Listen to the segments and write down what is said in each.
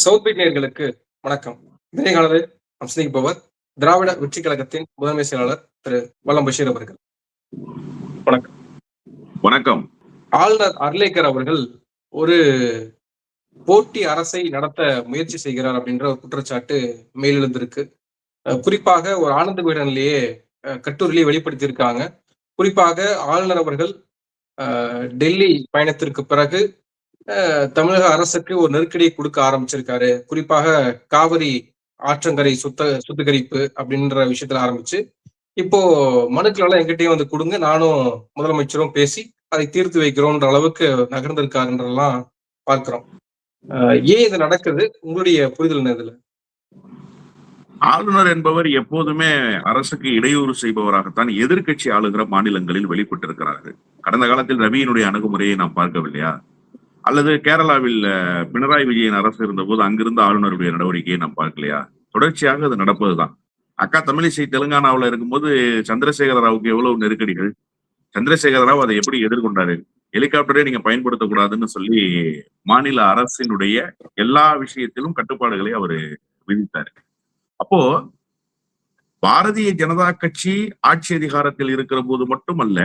South beat நேயர்களுக்கு வணக்கம். இதே காலத்தில் நாம் சிந்திப்பவர் திராவிட வெற்றி கழகத்தின் முதன்மை செயலாளர் திரு வல்லம் பஷீர் அவர்கள். வணக்கம். வணக்கம். ஆளுநர் அர்லேக்கர் அவர்கள் ஒரு போட்டி அரசை நடத்த முயற்சி செய்கிறார் அப்படின்ற ஒரு குற்றச்சாட்டு மேலெழுந்திருக்கு. குறிப்பாக ஒரு ஆனந்த விகடனிலேயே கட்டுரையிலேயே வெளிப்படுத்தியிருக்காங்க. குறிப்பாக ஆளுநர் அவர்கள் டெல்லி பயணத்திற்கு பிறகு தமிழக அரசுக்கு ஒரு நெருக்கடியை கொடுக்க ஆரம்பிச்சிருக்காரு. குறிப்பாக காவிரி ஆற்றங்கரை சுத்திகரிப்பு அப்படின்ற விஷயத்துல ஆரம்பிச்சு இப்போ மனுக்கள் எல்லாம் எங்கிட்டயும் வந்து கொடுங்க, நானும் முதலமைச்சரும் பேசி அதை தீர்த்து வைக்கிறோம்ன்ற அளவுக்கு நகர்ந்திருக்காருன்றெல்லாம் பார்க்கிறோம். ஏன் இது நடக்குது? உங்களுடைய புரிதல் என்ன இதுல? ஆளுநர் என்பவர் எப்போதுமே அரசுக்கு இடையூறு செய்பவராகத்தான் எதிர்க்கட்சி ஆளுகிற மாநிலங்களில் வெளிப்பட்டிருக்கிறார்கள். கடந்த காலத்தில் ரவியினுடைய அணுகுமுறையை நாம் பார்க்கவில்லையா? அல்லது கேரளாவில் பினராயி விஜயன் அரசு இருந்தபோது அங்கிருந்த ஆளுநருடைய நடவடிக்கையை நாம் பார்க்கலையா? தொடர்ச்சியாக அது நடப்பதுதான். அக்கா தமிழிசை தெலுங்கானாவில் இருக்கும்போது சந்திரசேகர ராவுக்கு எவ்வளவு நெருக்கடிகள், சந்திரசேகர ராவ் அதை எப்படி எதிர்கொண்டாரு? ஹெலிகாப்டரே நீங்க பயன்படுத்தக்கூடாதுன்னு சொல்லி மாநில அரசினுடைய எல்லா விஷயத்திலும் கட்டுப்பாடுகளை அவர் விதித்தாரு. அப்போ பாரதிய ஜனதா கட்சி ஆட்சி அதிகாரத்தில் இருக்கிற போது மட்டுமல்ல,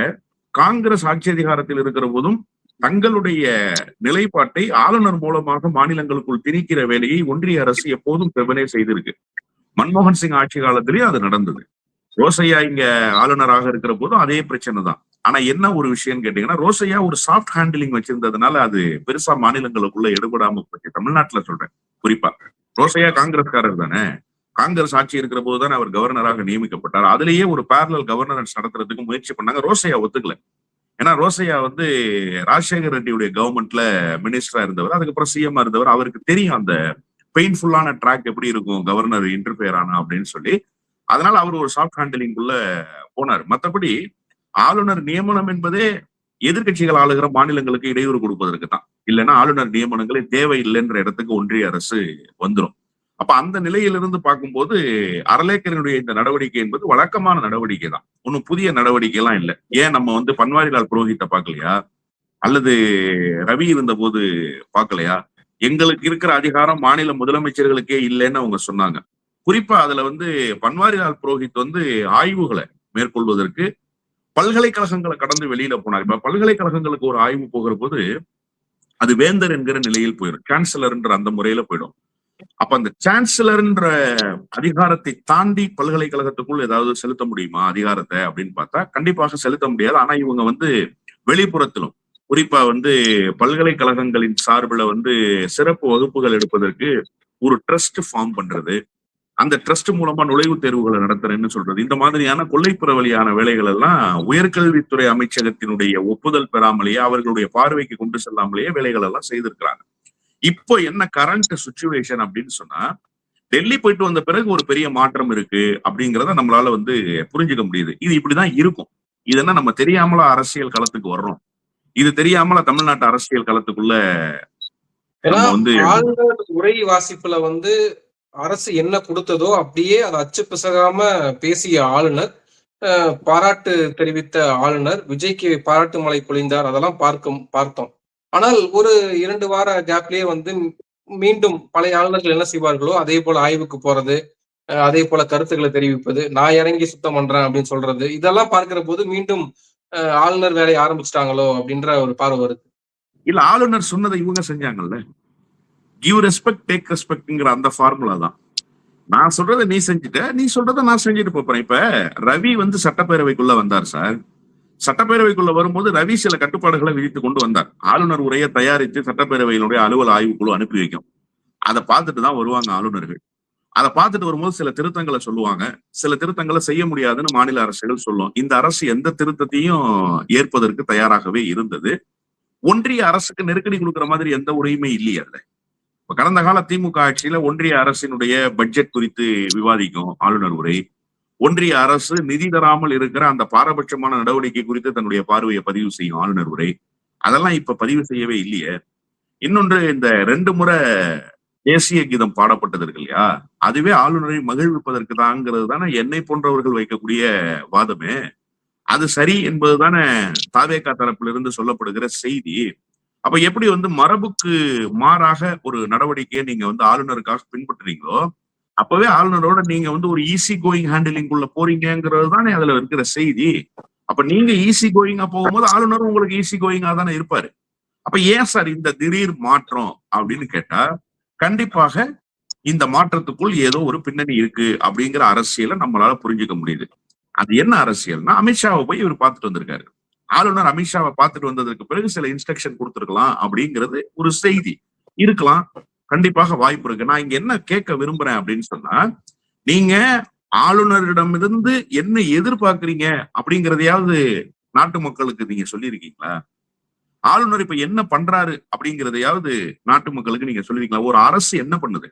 காங்கிரஸ் ஆட்சி அதிகாரத்தில் இருக்கிற போதும் தங்களுடைய நிலைப்பாட்டை ஆளுநர் மூலமாக மாநிலங்களுக்குள் திணிக்கிற வேலையை ஒன்றிய அரசு எப்போதும் செவ்வனே செய்திருக்கு. மன்மோகன் சிங் ஆட்சி காலத்திலேயே அது நடந்தது. ரோசையா இங்க ஆளுநராக இருக்கிற போதும் அதே பிரச்சனை தான். ஆனா என்ன ஒரு விஷயம் கேட்டீங்கன்னா, ரோசையா ஒரு சாஃப்ட் ஹேண்டிலிங் வச்சிருந்ததுனால அது பெருசா மாநிலங்களுக்குள்ள எடுபடாம போச்சு. தமிழ்நாட்டுல சொல்றேன் குறிப்பா. ரோசையா காங்கிரஸ்காரர் தானே. காங்கிரஸ் ஆட்சி இருக்கிற போதுதான் அவர் கவர்னராக நியமிக்கப்பட்டார். அதுலயே ஒரு பேரலல் கவர்னரன்ஸ் நடத்துறதுக்கு முயற்சி பண்ணாங்க. ரோசையா ஒத்துக்கல. ஏன்னா ரோசையா ராஜசேகர் ரெட்டியுடைய கவர்மெண்ட்ல மினிஸ்டரா இருந்தவர், அதுக்கப்புறம் சிஎம் இருந்தவர். அவருக்கு தெரியும் அந்த பெயின்ஃபுல்லான ட்ராக் எப்படி இருக்கும் கவர்னர் இன்டர்ஃபியர் ஆனா அப்படின்னு சொல்லி. அதனால அவர் ஒரு சாஃப்ட் ஹேண்டிலிங்குள்ள போனார். மற்றபடி ஆளுநர் நியமனம் என்பதே எதிர்கட்சிகள் ஆளுகிற மாநிலங்களுக்கு இடையூறு கொடுப்பதற்கு தான். இல்லைன்னா ஆளுநர் நியமனங்களே தேவையில்லைன்ற இடத்துக்கு ஒன்றிய அரசு வந்துடும். அப்ப அந்த நிலையிலிருந்து பார்க்கும்போது அர்லேக்கரனுடைய இந்த நடவடிக்கை என்பது வழக்கமான நடவடிக்கை தான். ஒன்னும் புதிய நடவடிக்கை எல்லாம் இல்லை. ஏன் நம்ம பன்வாரிலால் புரோஹித்தை பார்க்கலையா? அல்லது ரவி இருந்த போது பார்க்கலையா? எங்களுக்கு இருக்கிற அதிகாரம் மாநில முதலமைச்சர்களுக்கே இல்லைன்னு அவங்க சொன்னாங்க. குறிப்பா அதுல பன்வாரிலால் புரோஹித் ஆய்வுகளை மேற்கொள்வதற்கு பல்கலைக்கழகங்களை கடந்து வெளியில போனார். இப்ப பல்கலைக்கழகங்களுக்கு ஒரு ஆய்வு போகிற போது அது வேந்தர் என்கிற நிலையில் போயிடும், சான்சலர்ன்ற அந்த முறையில போயிடும். அப்ப அந்த சான்சலர்ன்ற அதிகாரத்தை தாண்டி பல்கலைக்கழகத்துக்குள் ஏதாவது செலுத்த முடியுமா அதிகாரத்தை அப்படின்னு பார்த்தா கண்டிப்பாக செலுத்த முடியாது. ஆனா இவங்க வெளிப்புறத்திலும் குறிப்பா பல்கலைக்கழகங்களின் சார்பில் சிறப்பு வகுப்புகள் எடுப்பதற்கு ஒரு ட்ரஸ்ட் ஃபார்ம் பண்றது, அந்த ட்ரஸ்ட் மூலமா நுழைவுத் தேர்வுகளை நடத்துறேன்னு சொல்றது, இந்த மாதிரியான கொள்ளைப்புறவழியான வேலைகள் எல்லாம் உயர்கல்வித்துறை அமைச்சகத்தினுடைய ஒப்புதல் பெறாமலேயே அவர்களுடைய பார்வைக்கு கொண்டு செல்லாமலேயே வேலைகள் எல்லாம் செய்திருக்கிறாங்க. இப்போ என்ன கரண்ட் சுச்சுவேஷன் அப்படின்னு சொன்னா, டெல்லி போயிட்டு வந்த பிறகு ஒரு பெரிய மாற்றம் இருக்கு அப்படிங்கிறத நம்மளால புரிஞ்சுக்க முடியுது. இது இப்படிதான் இருக்கும். இது என்ன நம்ம தெரியாமல அரசியல் களத்துக்கு வர்றோம்? இது தெரியாமல தமிழ்நாட்டு அரசியல் களத்துக்குள்ள ஆளுநர் உரை வாசிப்புல அரசு என்ன கொடுத்ததோ அப்படியே அதை அச்சு பிசகாம பேசிய ஆளுநர், பாராட்டு தெரிவித்த ஆளுநர், விஜய்க்கு பாராட்டு மழை பொழிந்தார், அதெல்லாம் பார்த்தோம். ஆனால் ஒரு 2 வார கேப்லயே மீண்டும் பழைய ஆளுநர்கள் என்ன செய்வார்களோ அதே போல ஆய்வுக்கு போறது, அதே போல கருத்துக்களை தெரிவிப்பது, நான் இறங்கி சுத்தம் பண்றேன் அப்படின்னு சொல்றது, இதெல்லாம் பார்க்கிற போது மீண்டும் ஆளுநர் வேலையை ஆரம்பிச்சிட்டாங்களோ அப்படின்ற ஒரு பார்வை வருது. இல்ல, ஆளுநர் சொன்னதை இவங்க செஞ்சாங்கல்ல. கிவ் ரெஸ்பெக்ட் டேக் ரெஸ்பெக்ட்ங்கிற அந்த ஃபார்முலா தான். நான் சொல்றதை நீ செஞ்சுட்ட, நீ சொல்றதை நான் செஞ்சுட்டு போறேன். இப்ப ரவி சட்டப்பேரவைக்குள்ள வந்தார் சார். சட்டப்பேரவைக்குள்ள வரும்போது ரவி சில கட்டுப்பாடுகளை விதித்து கொண்டு வந்தார். ஆளுநர் உரையை தயாரித்து சட்டப்பேரவையினுடைய அலுவல் ஆய்வுக்குழு அனுப்பி வைக்கும். அதை பார்த்துட்டு தான் வருவாங்க ஆளுநர்கள். அதை பார்த்துட்டு வரும்போது சில திருத்தங்களை சொல்லுவாங்க, சில திருத்தங்களை செய்ய முடியாதுன்னு மாநில அரசுகள் சொல்லும். இந்த அரசு எந்த திருத்தத்தையும் ஏற்பதற்கு தயாராகவே இருந்தது. ஒன்றிய அரசுக்கு நெருக்கடி கொடுக்குற மாதிரி எந்த உரையுமே இல்லையே. அதுல இப்ப கடந்த கால திமுக ஆட்சியில ஒன்றிய அரசினுடைய பட்ஜெட் குறித்து விவாதிக்கும் ஆளுநர் உரை. ஒன்றிய அரசு நிதி தராமல் இருக்கிற அந்த பாரபட்சமான நடவடிக்கை குறித்து தன்னுடைய பார்வையை பதிவு செய்யும் ஆளுநர் உரை. அதெல்லாம் இப்ப பதிவு செய்யவே இல்லையே. இன்னொன்று, இந்த 2 முறை தேசிய கீதம் பாடப்பட்டது இருக்கு இல்லையா, அதுவே ஆளுநரை மகிழ்விப்பதற்கு தாங்கிறது தானே என்னை போன்றவர்கள் வைக்கக்கூடிய வாதமே. அது சரி என்பதுதானே தாவேகா தரப்பிலிருந்து சொல்லப்படுகிற செய்தி. அப்ப எப்படி வந்து மரபுக்கு மாறாக ஒரு நடவடிக்கையை நீங்க வந்து ஆளுநருக்காக பின்பற்றுறீங்களோ, அப்பவே ஆளுநரோட நீங்க வந்து ஒரு ஈஸி கோயிங் ஹேண்டிலிங் உள்ள போறீங்கிறது தானே அதுல இருக்கிற செய்தி. அப்ப நீங்க ஈஸி கோயிங்கா போகும்போது ஆளுநரும் உங்களுக்கு ஈஸி கோயிங்கா தானே இருப்பாரு. அப்ப ஏன் சார் இந்த திடீர் மாற்றம் அப்படின்னு கேட்டா, கண்டிப்பாக இந்த மாற்றத்துக்குள் ஏதோ ஒரு பின்னணி இருக்கு அப்படிங்கிற அரசியலை நம்மளால புரிஞ்சுக்க முடியுது. அது என்ன அரசியல்னா, அமித்ஷாவை போய் இவர் பார்த்துட்டு வந்திருக்காரு. ஆளுநர் அமித்ஷாவை பார்த்துட்டு வந்ததற்கு பிறகு சில இன்ஸ்ட்ரக்ஷன் கொடுத்திருக்கலாம் அப்படிங்கிறது ஒரு செய்தி இருக்கலாம். கண்டிப்பாக வாய்ப்பு இருக்கு. நான் இங்க என்ன கேட்க விரும்புறேன் அப்படின்னு சொன்னா, நீங்க ஆளுநரிடமிருந்து என்ன எதிர்பார்க்கறீங்க அப்படிங்கறதையாவது நாட்டு மக்களுக்கு நீங்க சொல்லியிருக்கீங்களா? ஆளுநர் இப்ப என்ன பண்றாரு அப்படிங்கறதையாவது நாட்டு மக்களுக்கு நீங்க சொல்லிருக்கீங்களா? ஒரு அரசு என்ன பண்ணுது?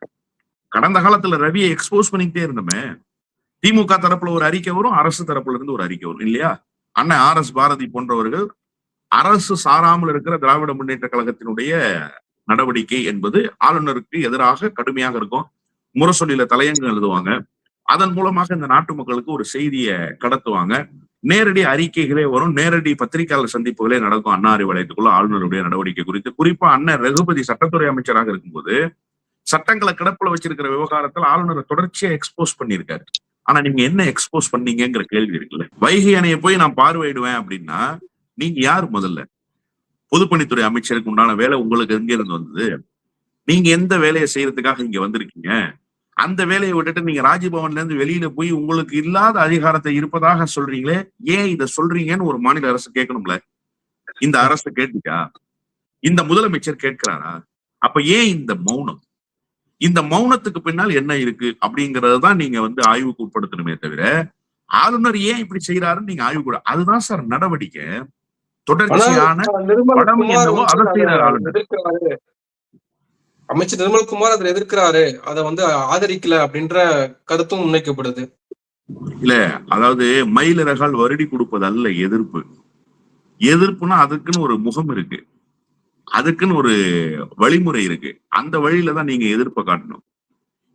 கடந்த காலத்துல ரவியை எக்ஸ்போஸ் பண்ணிக்கிட்டே இருந்தோமே. திமுக தரப்புல ஒரு அறிக்கை வரும், அரசு தரப்புல இருந்து ஒரு அறிக்கை வரும் இல்லையா? அண்ணன் RS பாரதி போன்றவர்கள் அரசு சாராமல் இருக்கிற திராவிட முன்னேற்ற கழகத்தினுடைய நடவடிக்கை என்பது ஆளுநருக்கு எதிராக கடுமையாக இருக்கும். முரசொலியில தலையங்கம் எழுதுவாங்க. அதன் மூலமாக இந்த நாட்டு மக்களுக்கு ஒரு செய்தியை கடத்துவாங்க. நேரடி அறிக்கைகளே வரும், நேரடி பத்திரிகையாளர் சந்திப்புகளே நடக்கும். அண்ணா அறிவாலயத்துக்குள்ள ஆளுநருடைய நடவடிக்கை குறித்து, குறிப்பா அண்ணன் ரகுபதி சட்டத்துறை அமைச்சராக இருக்கும்போது சட்டங்களை கிடப்புல வச்சிருக்கிற விவகாரத்தில் ஆளுநரை தொடர்ச்சியா எக்ஸ்போஸ் பண்ணியிருக்காரு. ஆனா நீங்க என்ன எக்ஸ்போஸ் பண்ணீங்கிற கேள்வி இருக்குல்ல. வைகை அணையை போய் நான் பார்வையிடுவேன் அப்படின்னா நீங்க யார்? முதல்ல பொதுப்பணித்துறை அமைச்சருக்கு உண்டான வேலை உங்களுக்கு எங்க இருந்து வந்தது? நீங்க எந்த வேலையை செய்யறதுக்காக இங்க வந்திருக்கீங்க? அந்த வேலையை விட்டுட்டு நீங்க ராஜ்பவன்ல இருந்து வெளியில போய் உங்களுக்கு இல்லாத அதிகாரத்தை இருப்பதாக சொல்றீங்களே, ஏன் இதை சொல்றீங்கன்னு ஒரு மாநில அரசு கேட்கணும்ல. இந்த அரசு கேட்டுக்கா? இந்த முதலமைச்சர் கேட்கிறாரா? அப்ப ஏன் இந்த மௌனம்? இந்த மௌனத்துக்கு பின்னால் என்ன இருக்கு அப்படிங்கறதான் நீங்க வந்து ஆய்வுக்கு உட்படுத்தணுமே தவிர, ஆளுநர் ஏன் இப்படி செய்யறாருன்னு நீங்க ஆய்வு கூட. அதுதான் சார் நடவடிக்கை. தொடர்ச்சியான படம் என்னவோ அதை செய்யறாரு ஆளுநர். அமைச்சர் நிர்மல்குமார் அதில் எதிர்க்கிறாரு, அதை வந்து ஆதரிக்கல அப்படின்ற கருத்தும் முன்வைக்கப்படுது. இல்ல, அதாவது மயிலிறகால் வருடி கொடுப்பது அல்ல எதிர்ப்பு. எதிர்ப்புனா அதுக்குன்னு ஒரு முகம் இருக்கு, அதுக்குன்னு ஒரு வழிமுறை இருக்கு. அந்த வழியில தான் நீங்க எதிர்ப்பை காட்டணும்.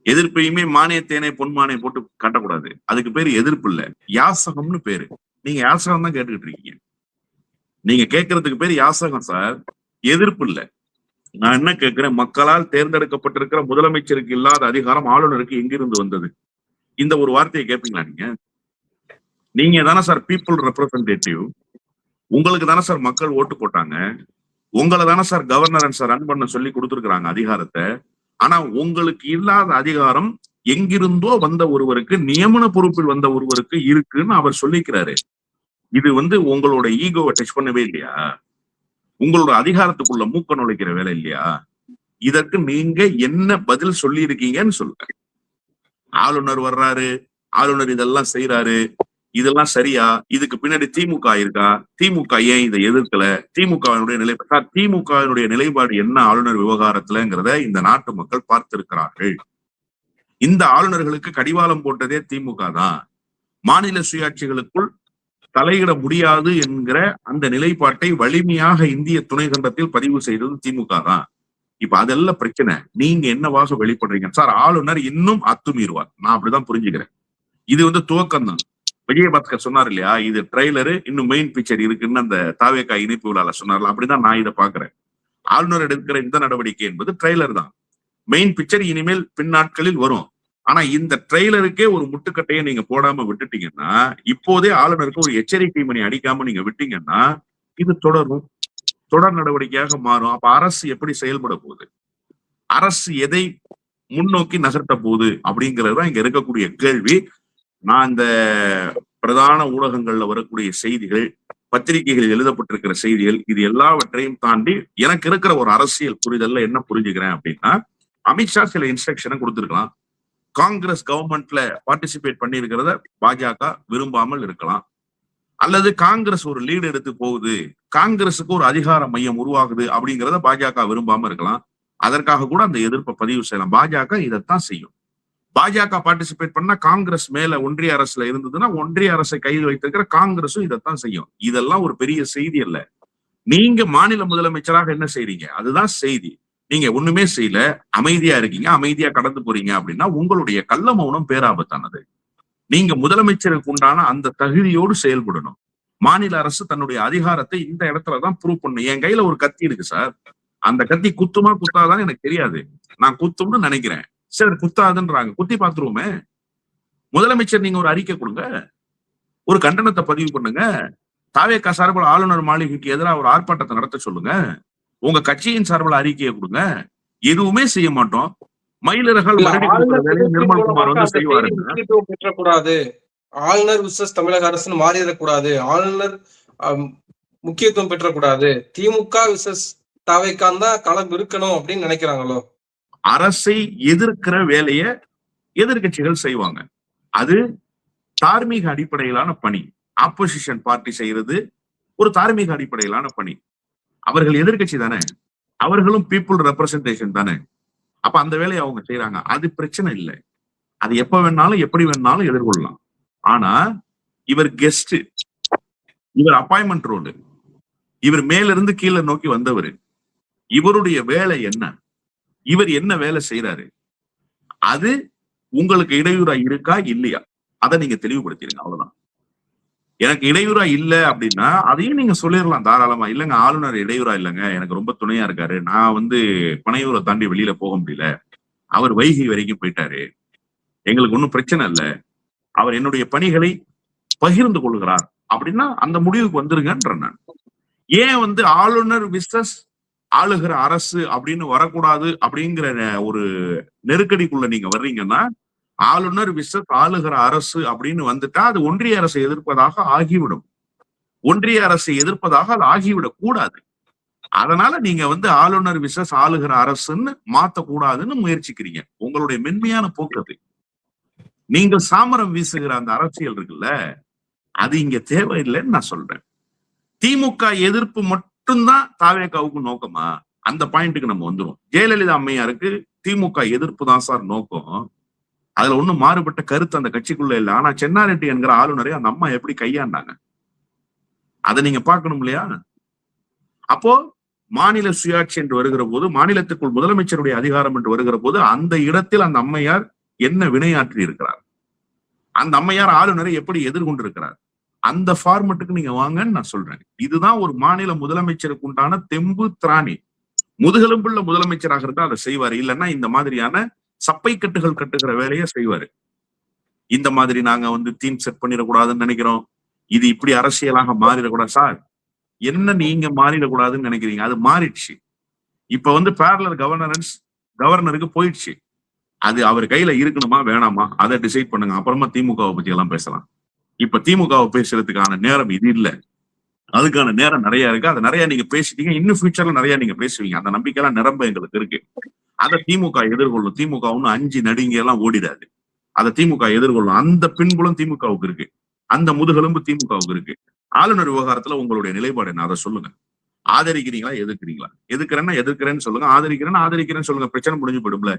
எதிர்ப்பையுமே மானியத்தேனை பொன்மானை போட்டு காட்டக்கூடாது. அதுக்கு பேரு எதிர்ப்பு இல்ல, யாசகம்னு பேரு. நீங்க யாசகம் தான் கேட்டுக்கிட்டு இருக்கீங்க. நீங்க கேட்கறதுக்கு பேரு யாசகம் சார், எதிர்ப்பு இல்ல. நான் என்ன கேட்கிறேன், மக்களால் தேர்ந்தெடுக்கப்பட்டிருக்கிற முதலமைச்சருக்கு இல்லாத அதிகாரம் ஆளுநருக்கு எங்கிருந்து வந்தது? இந்த ஒரு வார்த்தையை கேட்பீங்களா? நீங்க தானே சார் பீப்புள் ரெப்ரசன்டேட்டிவ். உங்களுக்கு தானே சார் மக்கள் ஓட்டு போட்டாங்க. உங்களை தானே சார் கவர்னர் சார் ரன் பண்ண சொல்லி கொடுத்துருக்காங்க அதிகாரத்தை. ஆனா உங்களுக்கு இல்லாத அதிகாரம் எங்கிருந்தோ வந்த ஒருவருக்கு, நியமன பொறுப்பில் வந்த ஒருவருக்கு இருக்குன்னு அவர் சொல்லிக்கிறாரு. இது வந்து உங்களோட ஈகோவை டச் பண்ணவே இல்லையா? உங்களோட அதிகாரத்துக்குள்ள மூக்க நுழைக்கிற வேலை இல்லையா? இதற்கு நீங்க என்ன பதில் சொல்லி இருக்கீங்கன்னு சொல்லுங்க. ஆளுநர் வர்றாரு, ஆளுநர் இதெல்லாம் செய்யறாரு, இதெல்லாம் சரியா? இதுக்கு பின்னாடி திமுக இருக்கா? திமுக ஏன் இதை எதிர்க்கல? திமுகவினுடைய நிலைப்பாடு, திமுகவினுடைய நிலைப்பாடு என்ன ஆளுநர் விவகாரத்துலங்கிறத இந்த நாட்டு மக்கள் பார்த்திருக்கிறார்கள். இந்த ஆளுநர்களுக்கு கடிவாளம் போட்டதே திமுக தான். மாநில சுயாட்சிகளுக்குள் தலையிட முடியாது என்கிற அந்த நிலைப்பாட்டை வலிமையாக இந்திய துணை கண்டத்தில் பதிவு செய்தது திமுக தான். இப்ப அதெல்லாம் பிரச்சனை. நீங்க என்னவாக வெளிப்படுறீங்க சார்? ஆளுநர் இன்னும் அத்துமீறுவார், நான் அப்படிதான் புரிஞ்சுக்கிறேன். இது வந்து துவக்கம் தான். விஜயபாஸ்கர் சொன்னார் இல்லையா, இது ட்ரெய்லரு, இன்னும் மெயின் பிக்சர் இருக்குன்னு அந்த தாவேகா இணைப்பு விழால சொன்னார்ல, அப்படிதான் நான் இதை பாக்குறேன். ஆளுநர் எடுக்கிற இந்த நடவடிக்கை என்பது ட்ரெய்லர் தான். மெயின் பிக்சர் இனிமேல் பின்னாட்களில் வரும். ஆனா இந்த ட்ரெய்லருக்கே ஒரு முட்டுக்கட்டையை நீங்க போடாம விட்டுட்டீங்கன்னா, இப்போதே ஆளுநருக்கு ஒரு எச்சரிக்கை மணி அடிக்காம நீங்க விட்டீங்கன்னா, இது தொடரும், தொடர் நடவடிக்கையாக மாறும். அப்ப அரசு எப்படி செயல்பட போகுது? அரசு எதை முன்னோக்கி நகர்த்த போகுது அப்படிங்கிறதுதான் இங்க இருக்கக்கூடிய கேள்வி. நான் இந்த பிரதான ஊடகங்கள்ல வரக்கூடிய செய்திகள், பத்திரிகைகளில் எழுதப்பட்டிருக்கிற செய்திகள், இது எல்லாவற்றையும் தாண்டி எனக்கு இருக்கிற ஒரு அரசியல் புரிதல்ல என்ன புரிஞ்சுக்கிறேன் அப்படின்னா, அமித்ஷா சில இன்ஸ்ட்ரக்ஷனை கொடுத்திருக்கலாம். காங்கிரஸ் கவர்மெண்ட்ல பார்ட்டிசிபேட் பண்ணி இருக்கிறத பாஜக விரும்பாமல் இருக்கலாம். அல்லது காங்கிரஸ் ஒரு லீடு எடுத்து போகுது, காங்கிரஸுக்கு ஒரு அதிகார மையம் உருவாகுது அப்படிங்கிறத பாஜக விரும்பாம இருக்கலாம். அதற்காக கூட அந்த எதிர்ப்பை பதிவு செய்யலாம். பாஜக இதைத்தான் செய்யும். பாஜக பார்ட்டிசிபேட் பண்ணா காங்கிரஸ் மேல ஒன்றிய அரசுல இருந்ததுன்னா ஒன்றிய அரசை கையில் வைத்திருக்கிற காங்கிரஸும் இதைத்தான் செய்யும். இதெல்லாம் ஒரு பெரிய செய்தி அல்ல. நீங்க மாநில முதலமைச்சராக என்ன செய்றீங்க? அதுதான் செய்தி. நீங்க ஒண்ணுமே செய்யல, அமைதியா இருக்கீங்க, அமைதியா கடந்து போறீங்க அப்படின்னா உங்களுடைய கள்ள மௌனம் பேராபத்தானது. நீங்க முதலமைச்சருக்கு உண்டான அந்த தகுதியோடு செயல்படணும். மாநில அரசு தன்னுடைய அதிகாரத்தை இந்த இடத்துலதான் ப்ரூவ் பண்ணும். என் கையில ஒரு கத்தி இருக்கு சார், அந்த கத்தி குத்துமா குத்தாதான்னு எனக்கு தெரியாது, நான் குத்தும்னு நினைக்கிறேன், சரி குத்தாதுன்றாங்க, குத்தி பார்த்துருவோமே. முதலமைச்சர் நீங்க ஒரு அறிக்கை கொடுங்க, ஒரு கண்டனத்தை பதிவு பண்ணுங்க, தாவேகா சார்பில் ஆளுநர் மாளிகைக்கு எதிராக ஒரு ஆர்ப்பாட்டத்தை நடத்த சொல்லுங்க, உங்க கட்சியின் சார்பில் அறிக்கையை கொடுங்க. எதுவுமே செய்ய மாட்டோம். மயிலிறகால் மறுபடி கொடுக்கிற வேலையை நிர்மல்குமார் வந்து செய்வாருங்க. முக்கியத்துவம் பெற்றக்கூடாது, ஆளுநர் விசஸ் தமிழக அரசுன்னு மாறிடக்கூடாது, ஆளுநர் முக்கியத்துவம் பெற்றக்கூடாது, திமுக விசஸ் தாவேகான் தான் களம் இருக்கணும் அப்படின்னு நினைக்கிறாங்களோ? அரசை எதிர்க்கிற வேலைய எதிர்கட்சிகள் செய்வாங்க. அது தார்மீக அடிப்படையிலான பணி. ஆப்போசிஷன் பார்ட்டி செய்யறது ஒரு தார்மீக அடிப்படையிலான பணி. அவர்கள் எதிர்கட்சி தானே, அவர்களும் பீப்புள் ரெப்ரசன்டேஷன் தானே. அப்ப அந்த வேலையை அவங்க செய்யறாங்க, அது பிரச்சனை இல்லை. அது எப்ப வேணாலும் எப்படி வேணாலும் எதிர்கொள்ளலாம். ஆனா இவர் கெஸ்ட், இவர் அப்பாயின்மெண்ட் ரோல், இவர் மேல இருந்து கீழே நோக்கி வந்தவர், இவருடைய வேலை என்ன, இவர் என்ன வேலை செய்யறாரு, அது உங்களுக்கு இடையூறா இருக்கா இல்லையா, அதை நீங்க தெளிவுபடுத்திடுங்க. அவ்வளவுதான். எனக்கு இடையூறா இல்ல அப்படின்னா அதையும் நீங்க சொல்லிடலாம் தாராளமா. இல்லைங்க ஆளுநர் இடையூறா இல்லைங்க, எனக்கு ரொம்ப துணையா இருக்காரு, நான் வந்து பனையூரை தாண்டி வெளியில போக முடியல, அவர் வைகை வரைக்கும் போயிட்டாரு, எங்களுக்கு ஒன்றும் பிரச்சனை இல்லை, அவர் என்னுடைய பணிகளை பகிர்ந்து கொள்கிறார் அப்படின்னா அந்த முடிவுக்கு வந்துருங்கன்ற. நான் ஏன் வந்து ஆளுநர் விசஸ் ஆளுகிற அரசு அப்படின்னு வரக்கூடாது அப்படிங்கிற ஒரு நெருக்கடிக்குள்ள நீங்க வர்றீங்கன்னா, ஆளுநர் விசஸ் ஆளுகிற அரசு அப்படின்னு வந்துட்டா அது ஒன்றிய அரசை எதிர்ப்பதாக ஆகிவிடும். ஒன்றிய அரசை எதிர்ப்பதாக அது ஆகிவிடக் கூடாது. அதனால நீங்க வந்து ஆளுநர் விசஸ் ஆளுகிற அரசுன்னு மாத்தக்கூடாதுன்னு முயற்சிக்கிறீங்க. உங்களுடைய மென்மையான போக்கு. நீங்கள் சாமரம் வீசுகிற அந்த அரசியல் இருக்குல்ல, அது இங்க தேவையில்லைன்னு நான் சொல்றேன். திமுக எதிர்ப்பு மட்டும்தான் தாவேகாவுக்கு நோக்கமா, அந்த பாயிண்ட்டுக்கு நம்ம வந்துரும். ஜெயலலிதா அம்மையாருக்கு திமுக எதிர்ப்பு தான் சார் நோக்கம், அதுல ஒண்ணும் மாறுபட்ட கருத்து அந்த கட்சிக்குள்ள இல்லை. ஆனா சென்னாரெட்டி என்கிற ஆளுநரை அந்த அம்மா எப்படி கையாண்டாங்க அதை நீங்க பார்க்கணும் இல்லையா? அப்போ மாநில சுயாட்சி என்று வருகிற போது, மாநிலத்துக்குள் முதலமைச்சருடைய அதிகாரம் என்று வருகிற போது, அந்த இடத்தில் அந்த அம்மையார் என்ன வினையாற்றி இருக்கிறார், அந்த அம்மையார் ஆளுநரை எப்படி எதிர்கொண்டிருக்கிறார், அந்த ஃபார்மட்டுக்கு நீங்க வாங்கன்னு நான் சொல்றேன். இதுதான் ஒரு மாநில முதலமைச்சருக்கு உண்டான தெம்பு திராணி. முதுகெலும்புள்ள முதலமைச்சராக இருந்தா அதை செய்வாரு, இல்லைன்னா இந்த மாதிரியான சப்பை கட்டுகள் கட்டுகிற வேலையை செய்வாரு. இந்த மாதிரி நாங்க வந்து தீம் செட் பண்ணிடக்கூடாதுன்னு நினைக்கிறோம், இது இப்படி அரசியலாக மாறிடக்கூடாது. சார் என்ன நீங்க மாறிடக்கூடாதுன்னு நினைக்கிறீங்க, அது மாறிடுச்சு. இப்ப வந்து பேரலல் கவர்னன்ஸ் கவர்னருக்கு போயிடுச்சு. அது அவர் கையில இருக்கணுமா வேணாமா அதை டிசைட் பண்ணுங்க. அப்புறமா திமுகவை பத்தி எல்லாம் பேசலாம். இப்ப திமுகவை பேசுறதுக்கான நேரம் இது இல்ல, அதுக்கான நேரம் நிறைய இருக்கு. அதை நிறைய நீங்க பேசிட்டீங்க, இன்னும் ஃபியூச்சர்ல நிறைய நீங்க பேசுவீங்க. அந்த நம்பிக்கையெல்லாம் நிரம்ப எங்களுக்கு இருக்கு. அதை திமுக எதிர்கொள்ளும். திமுக ஒன்னும் அஞ்சு நடுங்கி எல்லாம் ஓடிடாது, அதை திமுக எதிர்கொள்ளும். அந்த பின்புலம் திமுகவுக்கு இருக்கு, அந்த முதுகெலும்பு திமுகவுக்கு இருக்கு. ஆளுநர் விவகாரத்துல உங்களுடைய நிலைப்பாடு என்ன, அதை சொல்லுங்க. ஆதரிக்கிறீங்களா எதிர்க்கிறீங்களா? எதிர்க்கிறேன்னா எதிர்க்கிறேன்னு சொல்லுங்க, ஆதரிக்கிறேன்னு சொல்லுங்க, பிரச்சனை முடிஞ்சு போயிடும்ல.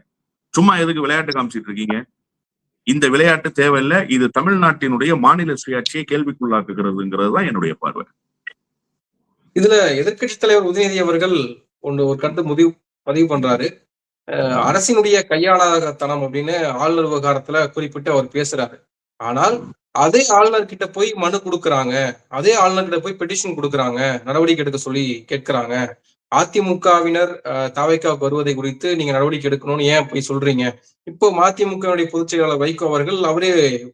சும்மா எதுக்கு விளையாட்டு காமிச்சிட்டு இருக்கீங்க? இந்த விளையாட்டு தேவையில்லை. இது தமிழ்நாட்டினுடைய மாநில சுயாட்சியை கேள்விக்குள்ளாக்குகிறதுங்கிறது தான் என்னுடைய பார்வை. இதுல எதிர்கட்சி தலைவர் உதயநிதி அவர்கள் ஒரு கருத்து பதிவு பண்றாரு. அரசினுடைய கையாளத்தனம் அப்படின்னு ஆளுநர் விவகாரத்துல குறிப்பிட்டு அவர் பேசுறாரு. ஆனால் அதே ஆளுநர் கிட்ட போய் மனு கொடுக்குறாங்க, அதே ஆளுநர் கிட்ட போய் பெட்டிஷன் கொடுக்குறாங்க, நடவடிக்கை எடுக்க சொல்லி கேட்கிறாங்க. அதிமுகவினர் தாவேகாவுக்கு வருவதை குறித்து நீங்க நடவடிக்கை எடுக்கணும்னு ஏன் போய் சொல்றீங்க? இப்போ மதிமுகவுடைய பொதுச் செயலாளர் வைகோ அவர்கள் அவரே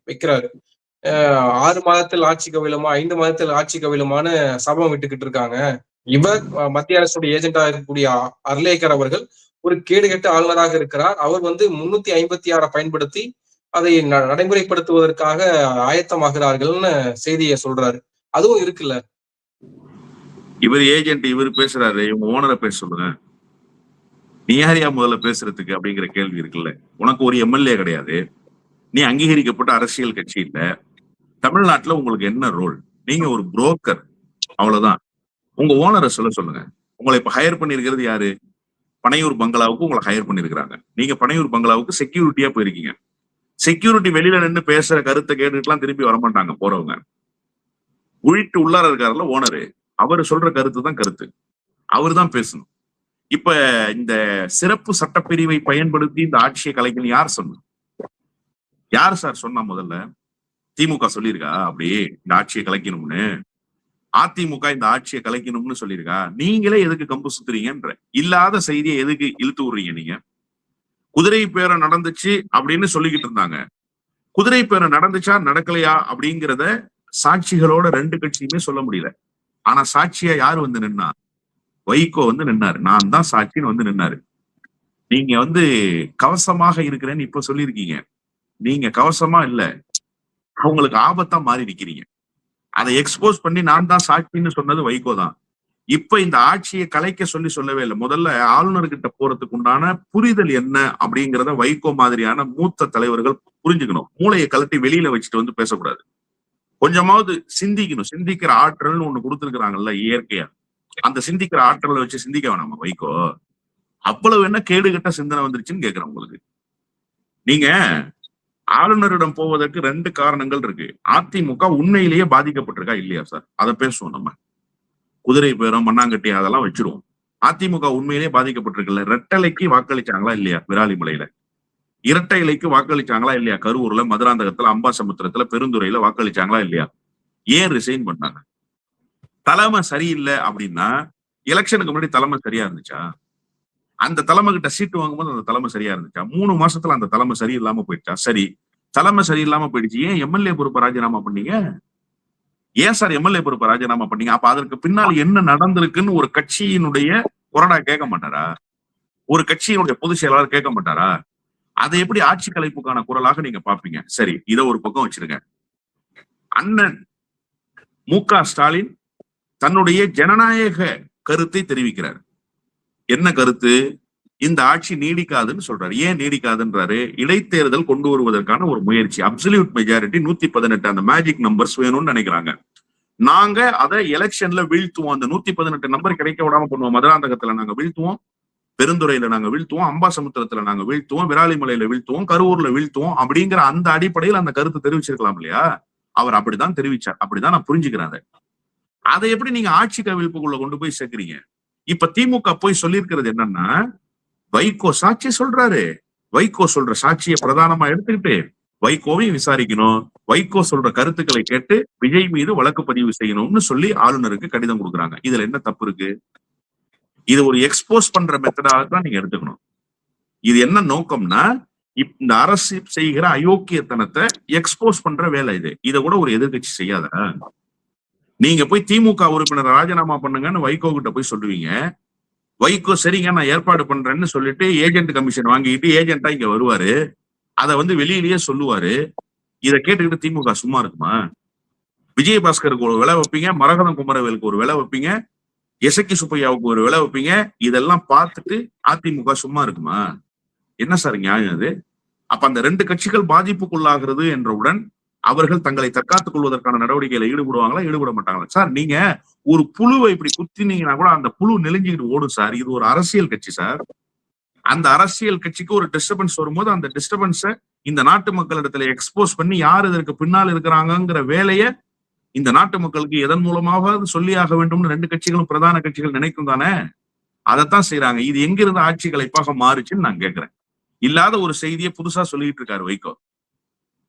வைக்கிறாரு. 6 மாதத்தில் ஆட்சி கவிழுமா, 5 மாதத்தில் ஆட்சி கவிழுமான்னு சபம் விட்டுக்கிட்டு இருக்காங்க. இவர் மத்திய அரசுடைய ஏஜென்டா இருக்கக்கூடிய அர்லேக்கர் அவர்கள் ஒரு கேடுகெட்ட ஆளுநராக இருக்கிறார். அவர் வந்து 356 பயன்படுத்தி அதை நடைமுறைப்படுத்துவதற்காக ஆயத்தமாகிறார்கள்னு செய்தியை சொல்றாரு. அதுவும் இருக்குல்ல. இவர் ஏஜென்ட், இவர் பேசுறாரு, இவங்க ஓனரை பேச சொல்லுங்க. நீ யாரையா முதல்ல பேசுறதுக்கு அப்படிங்கிற கேள்வி இருக்குல்ல. உனக்கு ஒரு எம்எல்ஏ கிடையாது, நீ அங்கீகரிக்கப்பட்ட அரசியல் கட்சி இல்ல. தமிழ்நாட்டுல உங்களுக்கு என்ன ரோல்? நீங்க ஒரு புரோக்கர், அவ்வளவுதான். உங்க ஓனரை சொல்லுங்க. உங்களை இப்ப ஹையர் பண்ணிருக்கிறது யாரு? பனையூர் பங்களாவுக்கு உங்களை ஹையர் பண்ணிருக்கிறாங்க. நீங்க பனையூர் பங்களாவுக்கு செக்யூரிட்டியா போயிருக்கீங்க. செக்யூரிட்டி வெளியில நின்று பேசுற கருத்தை கேட்டுட்டுலாம் திருப்பி வரமாட்டாங்க போறவங்க. உழிட்டு உள்ளார இருக்காருல ஓனரு, அவர் சொல்ற கருத்து தான் கருத்து, அவர் தான் பேசணும். இப்ப இந்த சிறப்பு சட்டப்பிரிவை பயன்படுத்தி இந்த ஆட்சியை கலைக்கணும் யார் சொன்னா? யார் சார் சொன்னா? முதல்ல திமுக சொல்லியிருக்கா அப்படி இந்த ஆட்சியை கலைக்கணும்னு? அதிமுக இந்த ஆட்சியை கலைக்கணும்னு சொல்லியிருக்கா? நீங்களே எதுக்கு கம்பு சுத்துறீங்கன்ற? இல்லாத செய்தியை எதுக்கு இழுத்து விடுறீங்க நீங்க? குதிரை பேரம் நடந்துச்சு அப்படின்னு சொல்லிக்கிட்டு இருந்தாங்க. குதிரை பேரம் நடந்துச்சா நடக்கலையா அப்படிங்கிறத சாட்சிகளோட 2 கட்சியுமே சொல்ல முடியல. ஆனா சாட்சியா யாரு வந்து நின்னா? வைகோ வந்து நின்னாரு. நான் தான் சாட்சின்னு வந்து நின்னாரு. நீங்க கவசமாக இருக்கிறேன்னு இப்ப சொல்லியிருக்கீங்க. நீங்க கவசமா இல்ல, அவங்களுக்கு ஆபத்தா மாறி நிக்கிறீங்க. அதை எக்ஸ்போஸ் பண்ணி நான் தான் சாட்சின்னு சொன்னது வைகோ தான். இப்ப இந்த ஆட்சியை கலைக்க சொல்லவே இல்லை. முதல்ல ஆளுநர்கிட்ட போறதுக்கு உண்டான புரிதல் என்ன அப்படிங்கிறத வைகோ மாதிரியான மூத்த தலைவர்கள் புரிஞ்சுக்கணும். மூளையை கழட்டி வெளியில வச்சுட்டு வந்து பேசக்கூடாது. கொஞ்சமாவது சிந்திக்கணும். சிந்திக்கிற ஆற்றல்னு ஒண்ணு கொடுத்துருக்காங்கல்ல இயற்கையா, அந்த சிந்திக்கிற ஆற்றலை வச்சு சிந்திக்க வேணாமா வைகோ? அவ்வளவு என்ன கேடுகட்ட சிந்தனை வந்துருச்சுன்னு கேக்குறேன் உங்களுக்கு. நீங்க ஆளுநரிடம் போவதற்கு 2 காரணங்கள் இருக்கு. அதிமுக உண்மையிலேயே பாதிக்கப்பட்டிருக்கா இல்லையா சார்? அதை பேசுவோம். நம்ம குதிரை பேரம் மண்ணாங்கட்டி அதெல்லாம் வச்சிருவோம். அதிமுக உண்மையிலேயே பாதிக்கப்பட்டிருக்குல்ல. ரெட்டலைக்கு வாக்களிச்சாங்களா இல்லையா விராலிமலையில? இரட்டை இலைக்கு வாக்களிச்சாங்களா இல்லையா? கரூர்ல, மதுராந்தகத்துல, அம்பாசமுத்திரத்துல, பெருந்துறையில வாக்களிச்சாங்களா இல்லையா? ஏன் ரிசைன் பண்ணாங்க? தலைமை சரியில்லை அப்படின்னா எலெக்ஷனுக்கு முன்னாடி தலைமை சரியா இருந்துச்சா? அந்த தலைமை கிட்ட சீட்டு வாங்கும்போது அந்த தலைமை சரியா இருந்துச்சா? 3 மாசத்துல அந்த தலைமை சரியில்லாம போயிடுச்சா? சரி, தலைமை சரியில்லாம போயிடுச்சு. ஏன் எம்எல்ஏ பொறுப்பை ராஜினாமா பண்ணீங்க? ஏன் சார் எம்எல்ஏ பொறுப்பை ராஜினாமா பண்ணீங்க? அப்ப அதற்கு பின்னால் என்ன நடந்திருக்குன்னு ஒரு கட்சியினுடைய கொறடா கேட்க மாட்டாரா? ஒரு கட்சியினுடைய பொதுச் செயலாளர் கேட்க மாட்டாரா? அதை எப்படி ஆட்சி கலைப்புக்கான குரலாக நீங்க பாப்பீங்க? சரி, இதை ஒரு பக்கம் வச்சிருங்க. அண்ணன் மு.க. ஸ்டாலின் தன்னுடைய ஜனநாயக கருத்தை தெரிவிக்கிறார். என்ன கருத்து? இந்த ஆட்சி நீடிக்காதுன்னு சொல்றாரு. ஏன் நீடிக்காதுன்றாரு? இடைத்தேர்தல் கொண்டு வருவதற்கான ஒரு முயற்சி. அப்சல்யூட் மெஜாரிட்டி 118 அந்த மேஜிக் நம்பர்ஸ் வேணும்னு நினைக்கிறாங்க. நாங்க அதை எலெக்ஷன்ல வீழ்த்துவோம். அந்த 118 நம்பர் கிடைக்க விடாம பண்ணுவோம். மதுராந்தகத்துல நாங்க வீழ்த்துவோம், பெருந்துறையில நாங்க வீழ்த்துவோம், அம்பாசமுத்திரத்துல நாங்க வீழ்த்துவோம், விராலிமலையில வீழ்த்துவோம், கரூர்ல வீழ்த்துவோம் அப்படிங்கிற அந்த அடிப்படையில் அந்த கருத்து தெரிவிச்சிருக்கலாம் இல்லையா? அவர் அப்படிதான் தெரிவிச்சார். அப்படிதான் நான் புரிஞ்சுக்கிறேன். அதை எப்படி நீங்க ஆட்சி கவிழ்ப்புக்குள்ள கொண்டு போய் சேர்க்கிறீங்க? இப்ப திமுக போய் சொல்லியிருக்கிறது என்னன்னா, வைகோ சாட்சி சொல்றாரு. வைகோ சொல்ற சாட்சியை பிரதானமா எடுத்துக்கிட்டு வைகோவையும் விசாரிக்கணும், வைகோ சொல்ற கருத்துக்களை கேட்டு விஜய் மீது வழக்கு பதிவு செய்யணும்னு சொல்லி ஆளுநருக்கு கடிதம் கொடுக்குறாங்க. இதுல என்ன தப்பு இருக்கு? இது ஒரு எக்ஸ்போஸ் பண்ற மெத்தடாக தான் நீங்க எடுத்துக்கணும். இது என்ன நோக்கம்னா, இந்த அரசு செய்கிற அயோக்கியத்தனத்தை எக்ஸ்போஸ் பண்ற வேலை இது. இதை கூட ஒரு எதிர்கட்சி செய்யாத. நீங்க போய் திமுக உறுப்பினர் ராஜினாமா பண்ணுங்கன்னு வைகோ கிட்ட போய் சொல்லுவீங்க. வைகோ சரிங்க நான் ஏற்பாடு பண்றேன்னு சொல்லிட்டு ஏஜென்ட் கமிஷன் வாங்கிட்டு ஏஜென்ட்டா இங்க வருவாரு. அதை வெளியிலேயே சொல்லுவாரு. இதை கேட்டுக்கிட்டு திமுக சும்மா இருக்குமா? விஜயபாஸ்கருக்கு ஒரு விலை வைப்பீங்க, மரகதம் குமரவேலுக்கு ஒரு விலை வைப்பீங்க, எசக்கி சுப்பையாவுக்கு ஒரு விலை வைப்பீங்க. இதெல்லாம் பார்த்துட்டு அதிமுக சும்மா இருக்குமா? என்ன சார் நியாயம் அது? அப்ப அந்த 2 கட்சிகள் பாதிப்புக்குள்ளாகிறது என்றவுடன் அவர்கள் தங்களை தற்காத்துக் கொள்வதற்கான நடவடிக்கைகளை ஈடுபடுவாங்களா, ஈடுபட மாட்டாங்களா? சார் நீங்க ஒரு புழுவை இப்படி குத்தினீங்கன்னா கூட அந்த புழு நெளிஞ்சுக்கிட்டு ஓடும் சார். இது ஒரு அரசியல் கட்சி சார். அந்த அரசியல் கட்சிக்கு ஒரு டிஸ்டர்பன்ஸ் வரும்போது அந்த டிஸ்டர்பன்ஸை இந்த நாட்டு மக்களிடத்துல எக்ஸ்போஸ் பண்ணி யார் இதற்கு பின்னால் இருக்கிறாங்கிற வேலையை இந்த நாட்டு மக்களுக்கு எதன் மூலமாக சொல்லியாக வேண்டும்னு 2 கட்சிகளும் பிரதான கட்சிகள் நினைக்கும் தானே? அதைத்தான் செய்யறாங்க. இது எங்கிருந்து ஆட்சி கலைப்பாக மாறுச்சுன்னு நான் கேட்கிறேன். இல்லாத ஒரு செய்தியை புதுசா சொல்லிட்டு இருக்காரு வைகோ.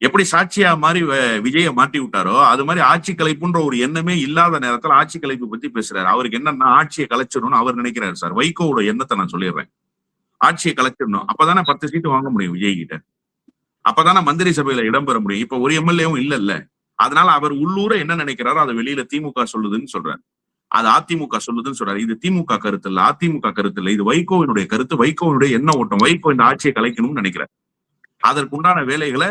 எப்படி சாட்சியா மாதிரி விஜய மாட்டி விட்டாரோ அது மாதிரி ஆட்சி கலைப்புன்ற ஒரு எண்ணமே இல்லாத நேரத்துல ஆட்சி கலைப்பு பத்தி பேசுறாரு. அவருக்கு என்னன்னா ஆட்சியை கலைச்சிடணும்னு அவர் நினைக்கிறாரு சார். வைகோவோட எண்ணத்தை நான் சொல்லிடுறேன். ஆட்சியை கலைச்சிடணும், அப்பதானே 10 சீட்டு வாங்க முடியும் விஜய் கிட்ட, அப்பதானே மந்திரி சபையில இடம்பெற முடியும். இப்ப ஒரு எம்எல்ஏவும் இல்ல. அதனால அவர் உள்ளூர என்ன நினைக்கிறாரோ அதை வெளியில திமுக சொல்லுதுன்னு சொல்றாரு, அது அதிமுக சொல்லுதுன்னு சொல்றாரு. இது திமுக கருத்து இல்ல, அதிமுக கருத்து இல்ல, இது வைகோவினுடைய கருத்து, வைகோவினுடைய எண்ண ஓட்டம். வைகோ இந்த ஆட்சியை கலைக்கணும்னு நினைக்கிறார். அதற்குண்டான வேலைகளை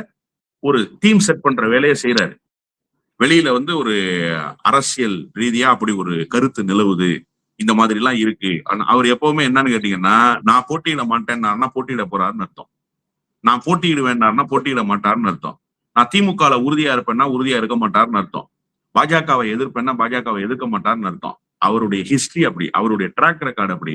ஒரு டீம் செட் பண்ற வேலையை செய்யறாரு. வெளியில ஒரு அரசியல் ரீதியா அப்படி ஒரு கருத்து நிலவுது, இந்த மாதிரி எல்லாம் இருக்கு. அவர் எப்பவுமே என்னன்னு கேட்டீங்கன்னா, நான் போட்டியிட மாட்டேன்னா போட்டியிட போறாருன்னு அர்த்தம், நான் போட்டியிட வேண்டாம்னா போட்டியிட மாட்டாருன்னு அர்த்தம், நான் திமுகல உறுதியா இருப்பேன்னா உறுதியா இருக்க மாட்டாருன்னு அர்த்தம், பாஜகவை எதிர்ப்பேன்னா பாஜகவை எதிர்க்க மாட்டாருன்னு அர்த்தம். அவருடைய ஹிஸ்டரி அப்படி, அவருடைய ட்ராக் ரெக்கார்டு அப்படி.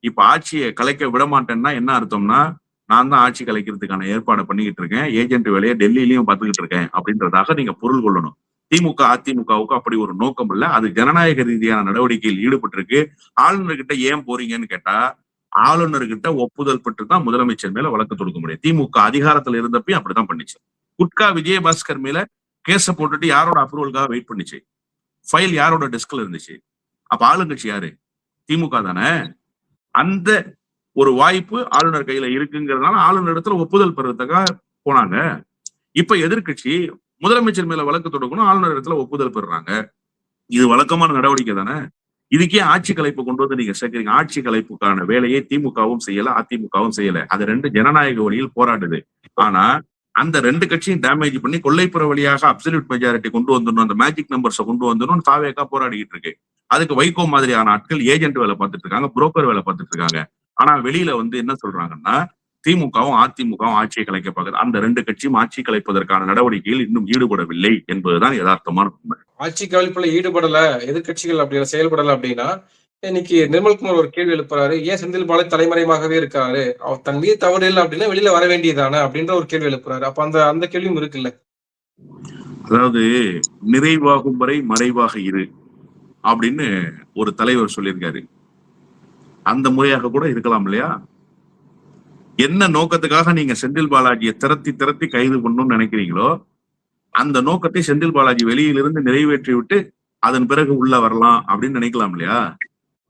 இப்ப ஆட்சியை கலைக்க விட மாட்டேன்னா என்ன அர்த்தம்னா, நான் தான் ஆட்சி கலைக்கிறதுக்கான ஏற்பாடு பண்ணிக்கிட்டு இருக்கேன், ஏஜென்ட் வேலையை டெல்லியிலயும் பார்த்துக்கிட்டு இருக்கேன் அப்படின்றதாக நீங்க பொருள் கொள்ளணும். திமுக அதிமுகவுக்கு அப்படி ஒரு நோக்கம் இல்ல. அது ஜனநாயக ரீதியான நடவடிக்கையில் ஈடுபட்டிருக்கு. ஆளுநர்கிட்ட ஏன் போறீங்கன்னு கேட்டா, ஆளுநர்கிட்ட ஒப்புதல் பெற்று தான் முதலமைச்சர் மேல வழக்கு தொடுக்க முடியும். திமுக அதிகாரத்துல இருந்தப்பயும் அப்படிதான் பண்ணிச்சு. குட்கா விஜயபாஸ்கர் மேல கேஸ போட்டுட்டு யாரோட அப்ரூவலுக்காக வெயிட் பண்ணிச்சு? ஃபைல் யாரோட டெஸ்க்ல இருந்துச்சு? அப்ப ஆளுங்கட்சி யாரு? திமுக தானே. அந்த ஒரு வாய்ப்பு ஆளுநர் கையில இருக்குங்கிறதுனால ஆளுநர் இடத்துல ஒப்புதல் பெறதுக்காக போனாங்க. இப்ப எதிர்க்கட்சி முதலமைச்சர் மேல வழக்கு தொடுக்கணும், ஆளுநர் இடத்துல ஒப்புதல் பெறுறாங்க. இது வழக்கமான நடவடிக்கை தானே. இதுக்கே ஆட்சி கலைப்பு கொண்டு வந்து நீங்க சேர்க்கிறீங்க. ஆட்சி கலைப்புக்கான வேலையை திமுகவும் செய்யல, அதிமுகவும் செய்யல. அது 2 ஜனநாயக வழியில் போராடுது. ஆனா அந்த 2 கட்சியும் டேமேஜ் பண்ணி கொள்ளைப்புற வழியாக அப்சல்யூட் மெஜாரிட்டி கொண்டு வந்துடணும், அந்த மேஜிக் நம்பர்ஸை கொண்டு வந்துடணும் தாவேகா போராடிக்கிட்டு இருக்கு. அதுக்கு வைகோ மாதிரியான ஆட்கள் ஏஜென்ட் வேலை பார்த்துட்டு இருக்காங்க, புரோக்கர் வேலை பார்த்துட்டு இருக்காங்க. ஆனா வெளியில வந்து என்ன சொல்றாங்கன்னா, திமுகவும் அதிமுகவும் ஆட்சியை கலைக்க பார்க்குது. அந்த 2 கட்சியும் ஆட்சி கலைப்பதற்கான நடவடிக்கையில் இன்னும் ஈடுபடவில்லை என்பதுதான் யதார்த்தமான உண்மை. ஆட்சி கவிழ்ப்புல ஈடுபடல, எதிர்க்கட்சிகள் அப்படி செயல்படல அப்படின்னா, இன்னைக்கு நிர்மல்குமார் ஒரு கேள்வி எழுப்புறாரு. ஏன் செந்தில் பாலாஜி தலைமறைவாகவே இருக்காரு? அவர் தன் மீது தவறு இல்லை அப்படின்னா வெளியில வர வேண்டியதானே அப்படின்ற ஒரு கேள்வி எழுப்புறாரு. அப்ப அந்த அந்த கேள்வியும் இருக்குல்ல. அதாவது நிறைவாகும் வரை மறைவாக இரு அப்படின்னு ஒரு தலைவர் சொல்லியிருக்காரு. அந்த முறையாக கூட இருக்கலாம் இல்லையா? என்ன நோக்கத்துக்காக நீங்க செந்தில் பாலாஜியை திரத்தி கைது பண்ணணும்னு நினைக்கிறீங்களோ அந்த நோக்கத்தை செந்தில் பாலாஜி வெளியிலிருந்து நிறைவேற்றி விட்டு அதன் பிறகு உள்ள வரலாம் அப்படின்னு நினைக்கலாம் இல்லையா?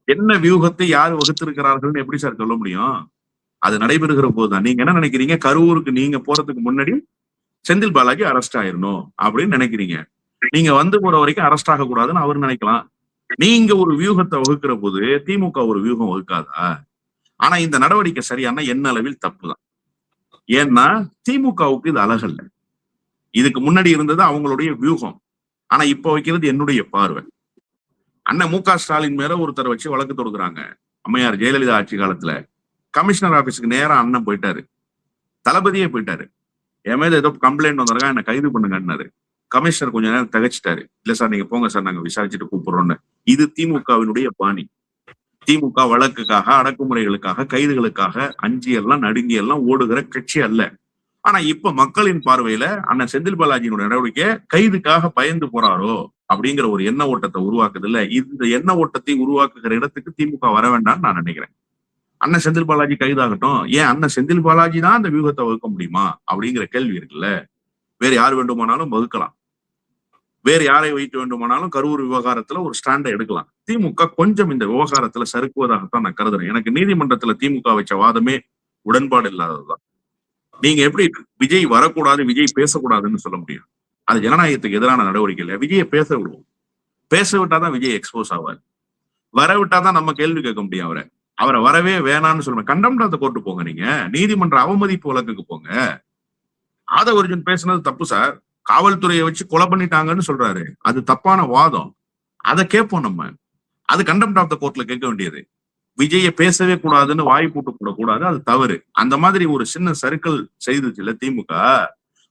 என்ன வியூகத்தை யார் வகுத்திருக்கிறார்கள் எப்படி சார் சொல்ல முடியும்? அது நடைபெறுகிற போதுதான். நீங்க என்ன நினைக்கிறீங்க? கரூருக்கு நீங்க போறதுக்கு முன்னாடி செந்தில் பாலாஜி அரெஸ்ட் ஆயிரணும் அப்படின்னு நினைக்கிறீங்க. நீங்க வந்து போற வரைக்கும் அரெஸ்ட் ஆக கூடாதுன்னு அவர் நினைக்கலாம். நீங்க ஒரு வியூகத்தை வகுக்கிற போது திமுக ஒரு வியூகம் வகுக்காதா? ஆனா இந்த நடவடிக்கை சரியான என்ன அளவில் தப்புதான். ஏன்னா திமுகவுக்கு இது அழகல்ல. இதுக்கு முன்னாடி இருந்தது அவங்களுடைய வியூகம். ஆனா இப்ப வைக்கிறது என்னுடைய பார்வை. அண்ணன் மு.க. ஸ்டாலின் மேல ஒருத்தர் வச்சு வழக்கு தொடுக்குறாங்க. அம்மையார் ஜெயலலிதா ஆட்சி காலத்துல கமிஷனர் ஆபீஸுக்கு நேரா அண்ணன் போயிட்டாரு, தளபதியே போயிட்டாரு. என் மேல ஏதோ கம்ப்ளைண்ட் வந்திருக்கா, என்ன கைது பண்ணுங்கன்னாரு. கமிஷனர் கொஞ்ச நேரம் தகச்சிட்டாரு. இல்ல சார் நீங்க போங்க சார், நாங்க விசாரிச்சுட்டு கூப்பிடுறோம்னு. இது திமுகவினுடைய பாணி. திமுக வழக்குக்காக, அடக்குமுறைகளுக்காக, கைதுகளுக்காக அஞ்சி எல்லாம் நடுங்கி எல்லாம் ஓடுகிற கட்சி அல்ல. ஆனா இப்ப மக்களின் பார்வையில அண்ணன் செந்தில் பாலாஜியினுடைய நடவடிக்கை கைதுக்காக பயந்து போறாரோ அப்படிங்கிற ஒரு எண்ண ஓட்டத்தை உருவாக்குது இல்ல. இந்த எண்ண ஓட்டத்தை உருவாக்குகிற இடத்துக்கு திமுக வர வேண்டாம்னு நான் நினைக்கிறேன். அண்ணன் செந்தில் பாலாஜி கைதாகட்டும். ஏன் அண்ணன் செந்தில் பாலாஜி தான் அந்த வியூகத்தை வகுக்க முடியுமா அப்படிங்கிற கேள்வி இருக்குல்ல. வேற யார் வேண்டுமானாலும் வகுக்கலாம், வேற யாரை வைத்து வேண்டுமானாலும் கரூர் விவகாரத்துல ஒரு ஸ்டாண்டை எடுக்கலாம். திமுக கொஞ்சம் இந்த விவகாரத்துல சறுக்குவதாகத்தான் நான் கருதுறேன். எனக்கு நீதிமன்றத்துல திமுக வச்ச வாதமே உடன்பாடு இல்லாததுதான். நீங்க எப்படி விஜய் வரக்கூடாது, விஜய் பேசக்கூடாதுன்னு சொல்ல முடியும்? அது ஜனநாயகத்துக்கு எதிரான நடவடிக்கை இல்ல. விஜயை பேச விடுவோம். பேச விட்டாதான் விஜய் எக்ஸ்போஸ் ஆவார். வர விட்டாதான் நம்ம கேள்வி கேட்க முடியும். அவரை வரவே வேணான்னு சொல்லுவேன். கண்டெம்ட் ஆஃப் தி கோர்ட் போங்க, நீங்க நீதிமன்ற அவமதிப்பு வழக்குக்கு போங்க. ஆதவர்ஜுன் பேசுனது தப்பு சார், காவல்துறையை வச்சு கொலை பண்ணிட்டாங்கன்னு சொல்றாரு, அது தப்பான வாதம். அதை கேட்போம் நம்ம. அது கண்டெம்ட் ஆஃப் தி கோர்ட்ல கேட்க வேண்டியது. விஜய பேசவே கூடாதுன்னு வாய் போட்டு கூடாது, அது தவறு. அந்த மாதிரி ஒரு சின்ன சர்க்கிள் செய்துச்சுல திமுக.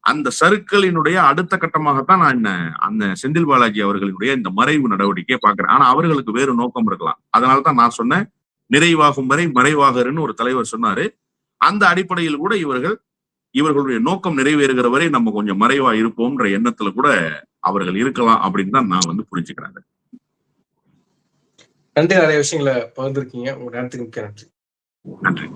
அந்த சர்க்கிளினுடைய அடுத்த கட்டமாகத்தான் நான் அந்த செந்தில் பாலாஜி அவர்களுடைய இந்த மறைவு நடவடிக்கையை பாக்குறேன். ஆனா அவர்களுக்கு வேறு நோக்கம் இருக்கலாம். அதனாலதான் நான் சொன்னேன், நிறைவாகும் வரை மறைவாகருன்னு ஒரு தலைவர் சொன்னாரு. அந்த அடிப்படையில் கூட இவர்களுடைய நோக்கம் நிறைவேறுகிற வரை நம்ம கொஞ்சம் மறைவா இருப்போம்ன்ற எண்ணத்துல கூட அவர்கள் இருக்கலாம் அப்படின்னு தான் நான் புரிஞ்சுக்கிறேன். நன்றி, நிறைய விஷயங்களை பகிர்ந்திருக்கீங்க. உங்க நேரத்துக்கு மிக்க நன்றி. நன்றி.